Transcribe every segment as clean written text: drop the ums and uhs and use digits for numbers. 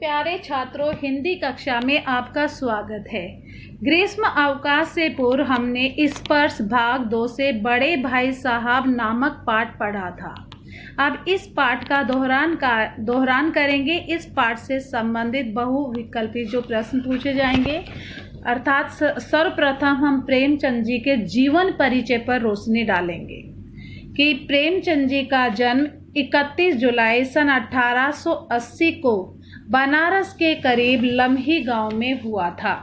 प्यारे छात्रों, हिंदी कक्षा में आपका स्वागत है। ग्रीष्म अवकाश से पूर्व हमने स्पर्श भाग 2 से बड़े भाई साहब नामक पाठ पढ़ा था। अब इस पाठ का दोहरान करेंगे। इस पाठ से संबंधित बहुविकल्पी जो प्रश्न पूछे जाएंगे, अर्थात सर्वप्रथम हम प्रेमचंद जी के जीवन परिचय पर रोशनी डालेंगे कि प्रेमचंद जी का जन्म 31 जुलाई सन 1880 को बनारस के करीब लम्ही गांव में हुआ था।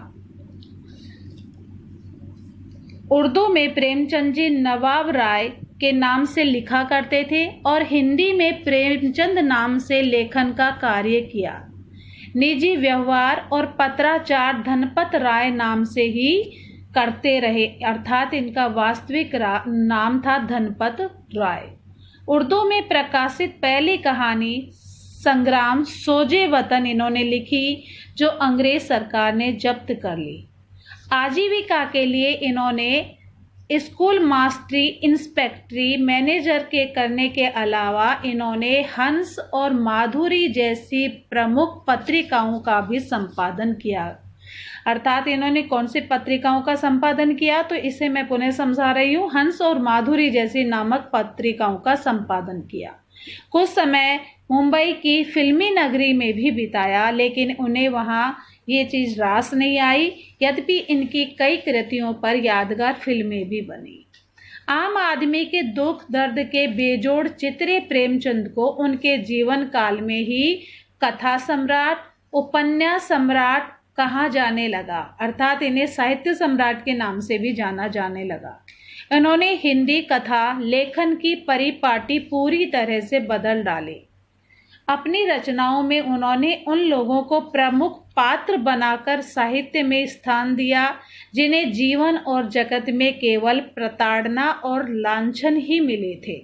उर्दू में प्रेमचंद जी नवाब राय के नाम से लिखा करते थे और हिंदी में प्रेमचंद नाम से लेखन का कार्य किया। निजी व्यवहार और पत्राचार धनपत राय नाम से ही करते रहे, अर्थात इनका वास्तविक नाम था धनपत राय। उर्दू में प्रकाशित पहली कहानी संग्राम सोजे वतन इन्होंने लिखी, जो अंग्रेज सरकार ने जब्त कर ली। आजीविका के लिए इन्होंने स्कूल मास्टरी, इंस्पेक्टरी, मैनेजर के करने के अलावा इन्होंने हंस और माधुरी जैसी प्रमुख पत्रिकाओं का भी संपादन किया। अर्थात इन्होंने कौन सी पत्रिकाओं का संपादन किया, तो इसे मैं पुनः समझा रही हूँ। हंस और माधुरी जैसी नामक पत्रिकाओं का संपादन किया। कुछ समय मुंबई की फिल्मी नगरी में भी बिताया, लेकिन उन्हें वहाँ ये चीज़ रास नहीं आई। यद्यपि इनकी कई कृतियों पर यादगार फिल्में भी बनी। आम आदमी के दुख दर्द के बेजोड़ चित्रे प्रेमचंद को उनके जीवन काल में ही कथा सम्राट, उपन्यास सम्राट कहा जाने लगा, अर्थात इन्हें साहित्य सम्राट के नाम से भी जाना जाने लगा। इन्होंने हिंदी कथा लेखन की परिपाटी पूरी तरह से बदल डाली। अपनी रचनाओं में उन्होंने उन लोगों को प्रमुख पात्र बनाकर साहित्य में स्थान दिया जिन्हें जीवन और जगत में केवल प्रताड़ना और लांछन ही मिले थे।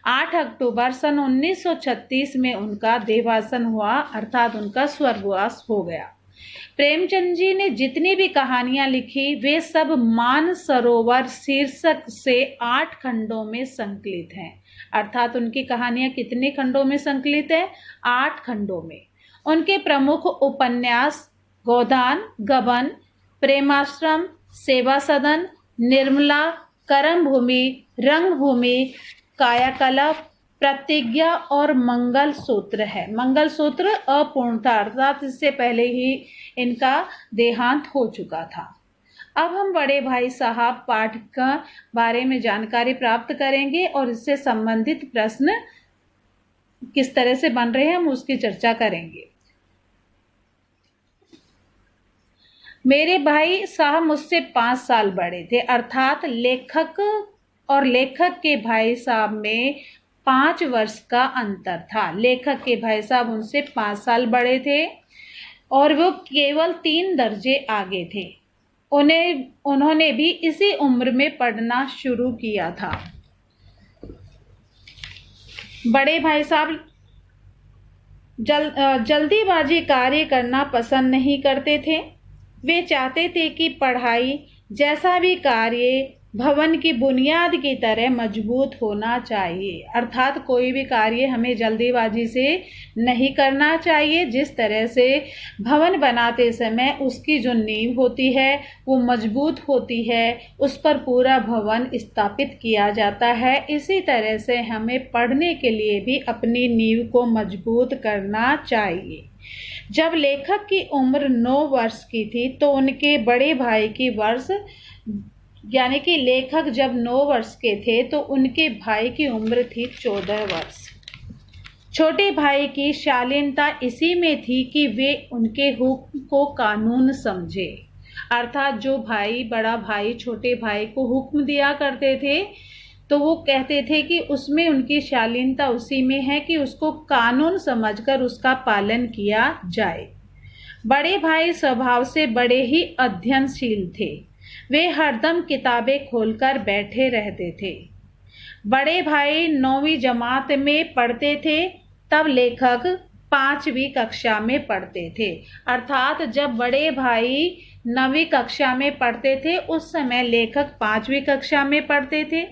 8 अक्टूबर सन 1936 में उनका देहावसान हुआ, अर्थात उनका स्वर्गवास हो गया। प्रेमचंद जी ने जितनी भी कहानियां लिखी वे सब मानसरोवर शीर्षक से 8 खंडों में संकलित हैं। अर्थात उनकी कहानियां कितने खंडों में संकलित है? 8 खंडों में। उनके प्रमुख उपन्यास गोदान, गबन, प्रेमाश्रम, सेवा सदन, निर्मला, कर्मभूमि, रंगभूमि, कायाकल्प, प्रतिज्ञा और मंगल सूत्र है। मंगल सूत्र अपूर्णता, अर्थात इससे पहले ही इनका देहांत हो चुका था। अब हम बड़े भाई साहब पाठ का बारे में जानकारी प्राप्त करेंगे और इससे संबंधित प्रश्न किस तरह से बन रहे हैं हम उसकी चर्चा करेंगे। मेरे भाई साहब मुझसे 5 साल बड़े थे, अर्थात लेखक और लेखक के भाई साहब में 5 वर्ष का अंतर था। लेखक के भाई साहब उनसे 5 साल बड़े थे और वो केवल 3 दर्जे आगे थे। उन्होंने भी इसी उम्र में पढ़ना शुरू किया था। बड़े भाई साहब जल्दीबाजी कार्य करना पसंद नहीं करते थे। वे चाहते थे कि पढ़ाई जैसा भी कार्य भवन की बुनियाद की तरह मजबूत होना चाहिए, अर्थात कोई भी कार्य हमें जल्दीबाजी से नहीं करना चाहिए। जिस तरह से भवन बनाते समय उसकी जो नींव होती है वो मजबूत होती है, उस पर पूरा भवन स्थापित किया जाता है, इसी तरह से हमें पढ़ने के लिए भी अपनी नींव को मजबूत करना चाहिए। जब लेखक की उम्र 9 वर्ष की थी तो उनके बड़े भाई की वर्ष, यानी कि लेखक जब 9 वर्ष के थे तो उनके भाई की उम्र थी 14 वर्ष। छोटे भाई की शालीनता इसी में थी कि वे उनके हुक्म को कानून समझे, अर्थात जो भाई, बड़ा भाई छोटे भाई को हुक्म दिया करते थे तो वो कहते थे कि उसमें उनकी शालीनता उसी में है कि उसको कानून समझकर उसका पालन किया जाए। बड़े भाई स्वभाव से बड़े ही अध्ययनशील थे। वे हरदम किताबें खोलकर बैठे रहते थे। बड़े भाई 9वीं जमात में पढ़ते थे, तब लेखक 5वीं कक्षा में पढ़ते थे। अर्थात जब बड़े भाई 9वीं कक्षा में पढ़ते थे उस समय लेखक 5वीं कक्षा में पढ़ते थे।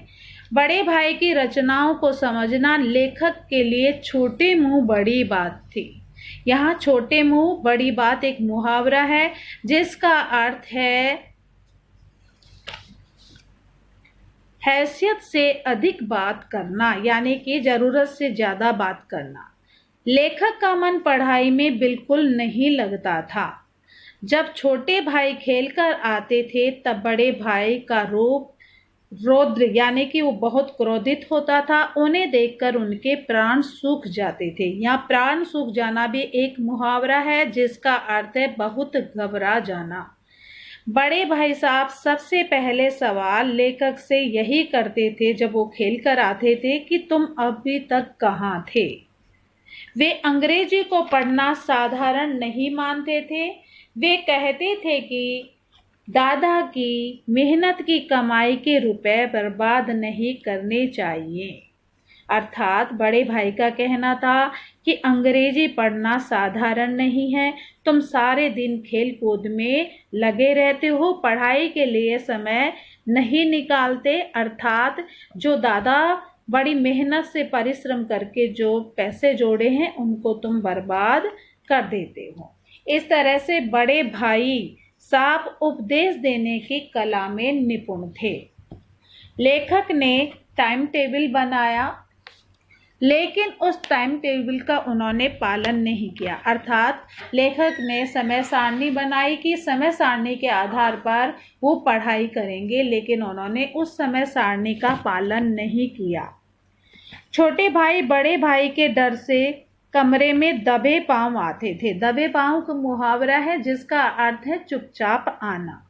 बड़े भाई की रचनाओं को समझना लेखक के लिए छोटे मुंह बड़ी बात थी। यहाँ छोटे मुंह बड़ी बात एक मुहावरा है जिसका अर्थ है हैसियत से अधिक बात करना, यानी कि जरूरत से ज्यादा बात करना। लेखक का मन पढ़ाई में बिल्कुल नहीं लगता था। जब छोटे भाई खेलकर आते थे तब बड़े भाई का रूप रौद्र यानी कि वो बहुत क्रोधित होता था। उन्हें देखकर उनके प्राण सूख जाते थे। यहाँ प्राण सूख जाना भी एक मुहावरा है जिसका अर्थ है बहुत घबरा जाना। बड़े भाई साहब सबसे पहले सवाल लेखक से यही करते थे जब वो खेल कर आते थे कि तुम अभी तक कहाँ थे। वे अंग्रेजी को पढ़ना साधारण नहीं मानते थे। वे कहते थे कि दादा की मेहनत की कमाई के रुपए बर्बाद नहीं करने चाहिए। अर्थात बड़े भाई का कहना था कि अंग्रेजी पढ़ना साधारण नहीं है, तुम सारे दिन खेल कूद में लगे रहते हो, पढ़ाई के लिए समय नहीं निकालते। अर्थात जो दादा बड़ी मेहनत से परिश्रम करके जो पैसे जोड़े हैं उनको तुम बर्बाद कर देते हो। इस तरह से बड़े भाई साहब उपदेश देने की कला में निपुण थे। लेखक ने टाइम टेबल बनाया लेकिन उस टाइम टेबल का उन्होंने पालन नहीं किया। अर्थात लेखक ने समय सारणी बनाई कि समय सारणी के आधार पर वो पढ़ाई करेंगे, लेकिन उन्होंने उस समय सारणी का पालन नहीं किया। छोटे भाई बड़े भाई के डर से कमरे में दबे पांव आते थे। दबे पांव का मुहावरा है जिसका अर्थ है चुपचाप आना।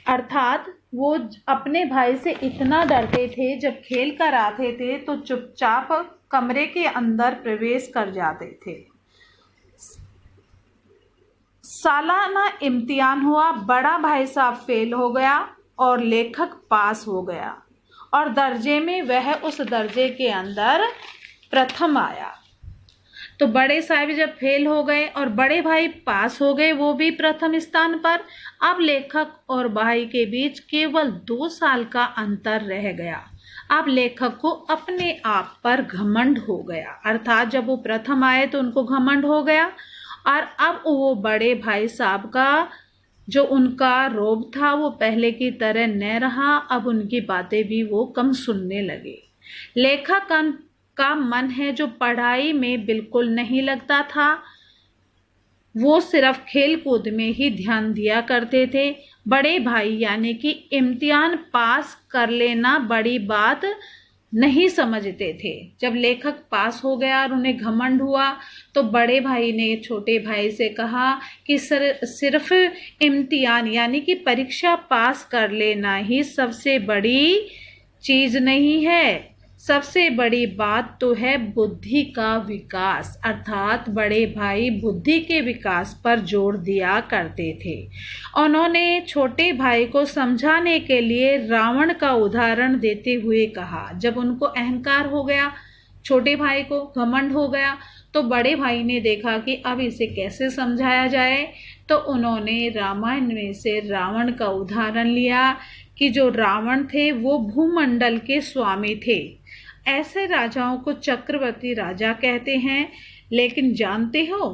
अर्थात वो अपने भाई से इतना डरते थे, जब खेल कर आते थे तो चुपचाप कमरे के अंदर प्रवेश कर जाते थे। सालाना इम्तिहान हुआ, बड़ा भाई साहब फेल हो गया और लेखक पास हो गया और दर्जे में वह उस दर्जे के अंदर प्रथम आया। तो बड़े साहब जब फेल हो गए और बड़े भाई पास हो गए, वो भी प्रथम स्थान पर। अब लेखक और भाई के बीच केवल 2 साल का अंतर रह गया। अब लेखक को अपने आप पर घमंड हो गया। अर्थात जब वो प्रथम आए तो उनको घमंड हो गया और अब वो बड़े भाई साहब का जो उनका रोब था वो पहले की तरह न रहा। अब उनकी बातें भी वो कम सुनने लगे। लेखक का मन है जो पढ़ाई में बिल्कुल नहीं लगता था, वो सिर्फ खेल कूद में ही ध्यान दिया करते थे। बड़े भाई यानी कि इम्तिहान पास कर लेना बड़ी बात नहीं समझते थे। जब लेखक पास हो गया और उन्हें घमंड हुआ तो बड़े भाई ने छोटे भाई से कहा कि सिर्फ इम्तिहान यानी कि परीक्षा पास कर लेना ही सबसे बड़ी चीज़ नहीं है, सबसे बड़ी बात तो है बुद्धि का विकास। अर्थात बड़े भाई बुद्धि के विकास पर जोर दिया करते थे। उन्होंने छोटे भाई को समझाने के लिए रावण का उदाहरण देते हुए कहा। जब उनको अहंकार हो गया, छोटे भाई को घमंड हो गया, तो बड़े भाई ने देखा कि अब इसे कैसे समझाया जाए, तो उन्होंने रामायण में से रावण का उदाहरण लिया कि जो रावण थे वो भूमंडल के स्वामी थे। ऐसे राजाओं को चक्रवर्ती राजा कहते हैं। लेकिन जानते हो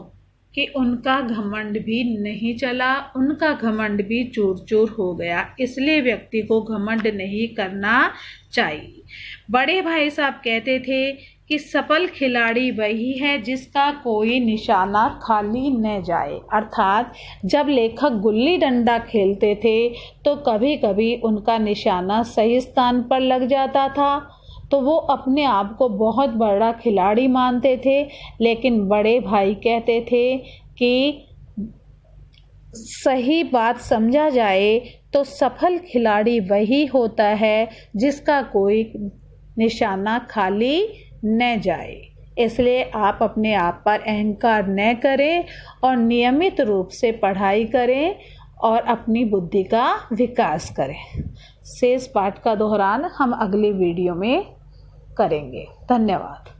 कि उनका घमंड भी नहीं चला, उनका घमंड भी चूर चूर हो गया। इसलिए व्यक्ति को घमंड नहीं करना चाहिए। बड़े भाई साहब कहते थे कि सफल खिलाड़ी वही है जिसका कोई निशाना खाली न जाए। अर्थात जब लेखक गुल्ली डंडा खेलते थे तो कभी कभी उनका निशाना सही स्थान पर लग जाता था, तो वो अपने आप को बहुत बड़ा खिलाड़ी मानते थे। लेकिन बड़े भाई कहते थे कि सही बात समझा जाए तो सफल खिलाड़ी वही होता है जिसका कोई निशाना खाली न जाए। इसलिए आप अपने आप पर अहंकार न करें और नियमित रूप से पढ़ाई करें और अपनी बुद्धि का विकास करें। शेष पाठ का दोहरान हम अगले वीडियो में करेंगे। धन्यवाद।